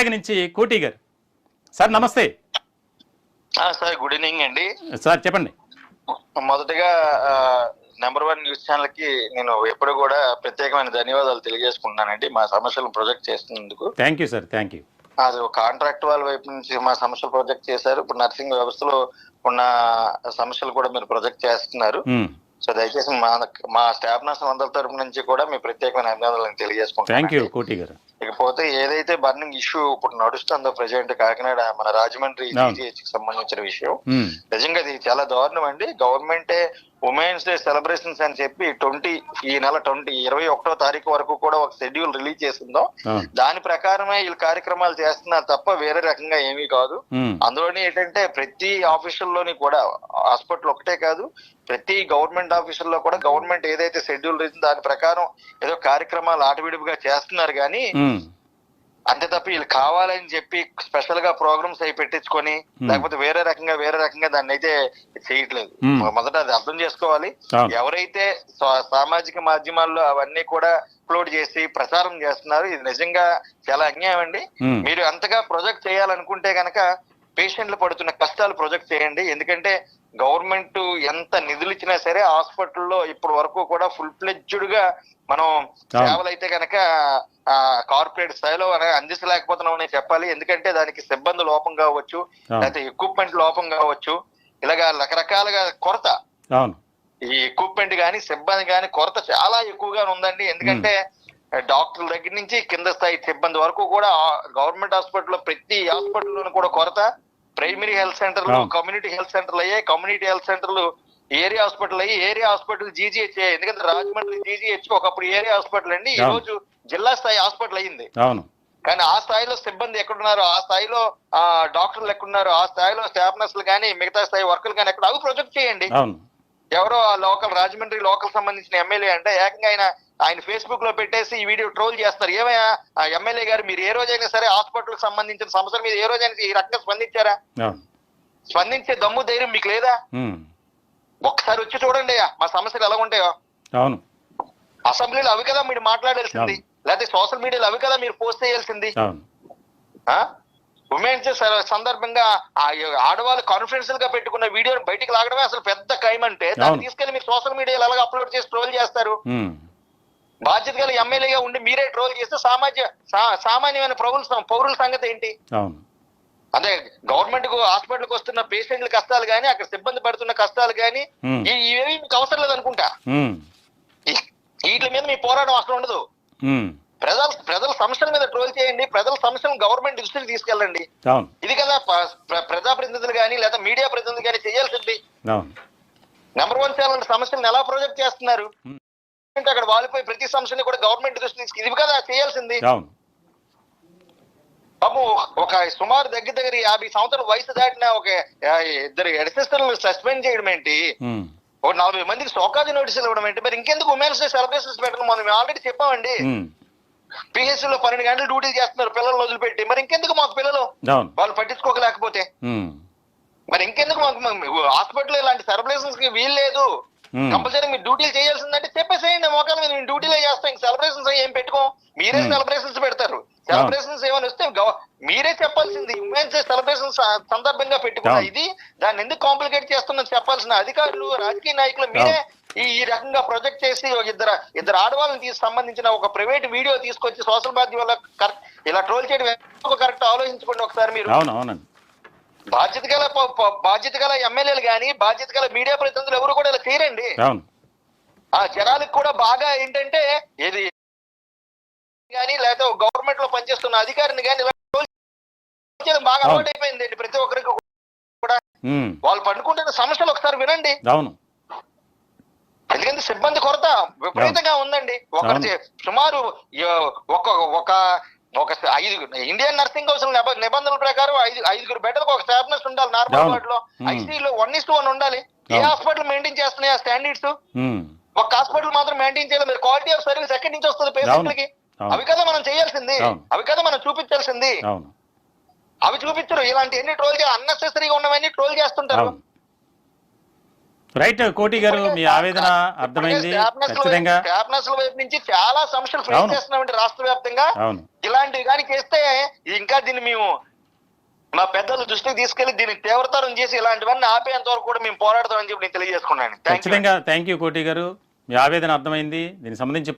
నుంచి కోటి గారు. సార్ నమస్తే. సార్ గుడ్ ఈవినింగ్ అండి. సార్ చెప్పండి. మొదటగా నెంబర్ 1 న్యూస్ ఛానల్ కి నేను ఎప్పుడు కూడా ప్రత్యేకమైన ధన్యవాదాలు తెలియజేసుకుంటున్నానండి మా సమస్యలను ప్రొజెక్ట్ చేస్తున్నందుకు. Thank you sir, thank you. అది ఒక కాంట్రాక్ట్ వాళ్ళ వైపు నుంచి మా సమస్యలు ప్రొజెక్ట్ చేశారు. ఇప్పుడు నర్సింగ్ వ్యవస్థలో ఉన్న సమస్యలు కూడా మీరు ప్రొజెక్ట్ చేస్తున్నారు. సో దయచేసి మా స్టాఫ్ నర్సులు అందరి తరపు నుంచి కూడా మీ ప్రత్యేకమైన అభినందనలు తెలియజేసుకుంటాను. ఇకపోతే ఏదైతే బర్నింగ్ ఇష్యూ ఇప్పుడు నడుస్తుందో ప్రెసెంట్ కాకినాడ మన రాజమండ్రి జీజీహెచ్ కి సంబంధించిన విషయం, నిజంగా ఇది చాలా దారుణం అండి. గవర్నమెంటే ఉమెన్స్ డే సెలబ్రేషన్స్ అని చెప్పి ఈ నెల 21వ తారీఖు వరకు కూడా ఒక షెడ్యూల్ రిలీజ్ చేసిందో దాని ప్రకారమే వీళ్ళు కార్యక్రమాలు చేస్తున్నారు తప్ప వేరే రకంగా ఏమీ కాదు. అందులోని ఏంటంటే ప్రతి ఆఫీసుల్లోని కూడా హాస్పిటల్ ఒకటే కాదు, ప్రతి గవర్నమెంట్ ఆఫీసుల్లో కూడా గవర్నమెంట్ ఏదైతే షెడ్యూల్ ఇచ్చిందో దాని ప్రకారం ఏదో కార్యక్రమాలు ఆటవిడిపుగా చేస్తున్నారు కానీ అంతే తప్ప వీళ్ళు కావాలని చెప్పి స్పెషల్ గా ప్రోగ్రామ్స్ అవి పెట్టించుకొని లేకపోతే వేరే రకంగా దాన్ని అయితే చేయట్లేదు. మొదట అది అర్థం చేసుకోవాలి. ఎవరైతే సామాజిక మాధ్యమాల్లో అవన్నీ కూడా అప్లోడ్ చేసి ప్రచారం చేస్తున్నారు, ఇది నిజంగా చాలా అన్యాయం అండి. మీరు అంతగా ప్రొజెక్ట్ చేయాలనుకుంటే గనక పేషెంట్లు పడుతున్న కష్టాలు ప్రొజెక్ట్ చేయండి. ఎందుకంటే గవర్నమెంట్ ఎంత నిధులు ఇచ్చినా సరే హాస్పిటల్లో ఇప్పటి వరకు కూడా ఫుల్ ఫ్లెడ్జ్డ్ గా మనం సేవలు అయితే కనుక కార్పొరేట్ స్థాయిలో అందించలేకపోతున్నామని చెప్పాలి. ఎందుకంటే దానికి సిబ్బంది లోపం కావచ్చు, లేకపోతే ఎక్విప్మెంట్ లోపం కావచ్చు, ఇలాగా రకరకాలుగా కొరత, ఈ ఎక్విప్మెంట్ గానీ సిబ్బంది గానీ కొరత చాలా ఎక్కువగా ఉందండి. ఎందుకంటే డాక్టర్ల దగ్గర నుంచి కింద స్థాయి సిబ్బంది వరకు కూడా గవర్నమెంట్ హాస్పిటల్లో ప్రతి హాస్పిటల్లోనూ కూడా కొరత. ప్రైమరీ హెల్త్ సెంటర్లు కమ్యూనిటీ హెల్త్ సెంటర్లు అయ్యాయి, కమ్యూనిటీ హెల్త్ సెంటర్లు ఏరియా హాస్పిటల్ అయ్యి, ఏరియా హాస్పిటల్ జీజీహెచ్ అయ్యాయి. ఎందుకంటే రాజమండ్రి జీజీహెచ్ ఒకప్పుడు ఏరియా హాస్పిటల్ అండి, ఈ రోజు జిల్లా స్థాయి హాస్పిటల్ అయ్యింది. కానీ ఆ స్థాయిలో సిబ్బంది ఎక్కడున్నారు, ఆ స్థాయిలో డాక్టర్లు ఎక్కడున్నారు, ఆ స్థాయిలో స్టాఫ్ నర్సులు కానీ మిగతా స్థాయి వర్కర్లు కానీ ఎక్కడ, అవి ప్రొజెక్ట్ చేయండి. ఎవరో రాజమండ్రి లోకల్ సంబంధించిన ఎమ్మెల్యే అంటే ఏకంగా ఆయన ఫేస్బుక్ లో పెట్టేసి ఈ వీడియో ట్రోల్ చేస్తున్నారు. ఏమయ్యా ఎమ్మెల్యే గారు, మీరు ఏ రోజైనా సరే హాస్పిటల్ సంబంధించిన సమస్యల మీద ఏ రోజైనా ఈ రకంగా స్పందించారా? స్పందించే దమ్ము ధైర్యం మీకు లేదా? ఒక్కసారి వచ్చి చూడండి మా సమస్యలు ఎలా ఉంటాయో. అసెంబ్లీలో అవి కదా మీరు మాట్లాడాల్సింది, లేకపోతే సోషల్ మీడియాలో అవి కదా మీరు పోస్ట్ చేయాల్సింది. ఉమెన్స్ సందర్భంగా ఆడవాళ్ళు కాన్ఫరెన్స్ గా పెట్టుకున్న వీడియోని బయటికి లాగడమే అసలు పెద్ద క్రైమ్. అంటే దాన్ని తీసుకెళ్లి మీరు సోషల్ మీడియాలో ఎలాగ అప్లోడ్ చేసి ట్రోల్ చేస్తారు? బాధ్యత గల ఎమ్మెల్యేగా ఉండి మీరే ట్రోల్ చేస్తే సామాన్యమైన పౌరుల సంగతి ఏంటి? అదే గవర్నమెంట్ కు హాస్పిటల్కి వస్తున్న పేషెంట్ల కష్టాలు గానీ అక్కడ సిబ్బంది పడుతున్న కష్టాలు గానీ ఇవేవి మీకు అవసరం లేదనుకుంటా. వీటి మీద మీ పోరాటం అసలు ఉండదు. ప్రజల సమస్యల మీద ట్రోల్ చేయండి, ప్రజల సమస్యలను గవర్నమెంట్ దృష్టికి తీసుకెళ్ళండి. ఇది కదా ప్రజాప్రతినిధులు కానీ లేదా మీడియా ప్రతినిధులు కానీ చేయాల్సింది. నెంబర్ 1 ఛానల్ సమస్యలను ఎలా ప్రొజెక్ట్ చేస్తున్నారు? అక్కడ వాళ్ళపై ప్రతి సమస్యని కూడా గవర్నమెంట్ దృష్టి తీసుకు, ఇది కదా చేయాల్సింది. బాబు ఒక సుమారు దగ్గర 50 సంవత్సరాల వయసు దాటిన ఒక 2 హెడ్ సిస్టర్లు సస్పెండ్ చేయడం ఏంటి, ఒక 40 మందికి సోకాజీ నోటీసులు ఇవ్వడం ఏంటి? మరి ఇంకెందుకు ఉమెన్స్ డే సెలబ్రేషన్స్ పెట్టడం? మనం ఆల్రెడీ చెప్పామండి, పిహెచ్సి లో 12 గంటలు డ్యూటీ చేస్తున్నారు పిల్లలు వదిలిపెట్టి. మరి ఇంకెందుకు మాకు పిల్లలు వాళ్ళు పట్టించుకోకలేకపోతే మరి ఇంకెందుకు మాకు హాస్పిటల్ ఇలాంటి సెలబ్రేషన్స్ కి వీలు లేదు, కంపల్సరీ మీరు డ్యూటీలు చేయాల్సిందంటే చెప్పేసేయండి. మోకాల మీద మేము డ్యూటీలో చేస్తాం, ఇంక సెలబ్రేషన్స్ ఏం పెట్టుకోం. మీరే సెలబ్రేషన్స్ పెడతారు. సెలబ్రేషన్స్ ఏమైనా వస్తే మీరే చెప్పాల్సింది. ఉమెన్స్ డే సెలబ్రేషన్స్ సందర్భంగా పెట్టుకున్నా ఇది దాన్ని ఎందుకు కాంప్లికేట్ చేస్తున్నది చెప్పాల్సిన అధికారులు, రాజకీయ నాయకులు మీరే ఈ రకంగా ప్రొజెక్ట్ చేసి ఇద్దరు ఆడవాళ్ళని సంబంధించిన ఒక ప్రైవేట్ వీడియో తీసుకొచ్చి సోషల్ మాధ్యమాల్లో ఇలా ట్రోల్ చేయడం కరెక్ట్ ఆలోచించుకోండి ఒకసారి మీరు. బాధ్యత గల ఎమ్మెల్యేలు గానీ బాధ్యత గల మీడియా ప్రతినిధులు ఎవరు కూడా ఇలా చేయరండి. ఆ జనాలకు కూడా బాగా ఏంటంటే ఏది కానీ లేకపోతే గవర్నమెంట్ లో పనిచేస్తున్న అధికారిని కానీ ఇలా బాగా అలవాటు అయిపోయిందండి ప్రతి ఒక్కరికి కూడా. వాళ్ళు పండుకుంటున్న సమస్యలు ఒకసారి వినండి. ఎందుకంటే సిబ్బంది కొరత విపరీతంగా ఉందండి. సుమారు ఒక 5 ఇండియన్ నర్సింగ్ కౌన్సిల్ నిబంధనల ప్రకారం 5 బెడ్లకు ఒక స్టాఫ్ నర్స్ ఉండాలి. నార్మల్ వార్డ్ లో ఐసీయూలో 1:1 ఉండాలి. ఏ హాస్పిటల్ మెయింటైన్ చేస్తున్నాయి ఆ స్టాండర్డ్స్? ఒక హాస్పిటల్ మాత్రం మెయింటైన్ చేయాలి. మీరు క్వాలిటీ ఆఫ్ సర్వీస్ ఎక్కడి నుంచి వస్తుంది పేషెంట్లకి? అవి కదా మనం చేయాల్సింది, అవి కదా మనం చూపించాల్సింది. అవి చూపించరు. ఇలాంటి ఎన్ని ట్రోల్ అన్నెసెసరీగా ఉన్నవన్నీ ట్రోల్ చేస్తుంటారు. రైట్ కోటి గారు, మీ ఆవేదన అర్థమైంది. ఖచ్చితంగా స్టాఫ్ నర్సుల వైపు నుంచి చాలా సమస్యలు ఫేస్ అవును. చేస్తున్నామండి రాష్ట్ర వ్యాప్తంగా. అవును. ఇలాంటివి కానీ చేస్తే ఇంకా దీన్ని మేము మా పెద్దల దృష్టికి తీసుకెళ్లి దీన్ని తీవ్రతరం చేసి ఇలాంటివన్నీ ఆపేంత వరకు కూడా మేము పోరాడతామని చెప్పి నేను తెలియజేసుకున్నాను. ఖచ్చితంగా థ్యాంక్ యూ కోటి గారు, మీ ఆవేదన అర్థమైంది. దీనికి సంబంధించి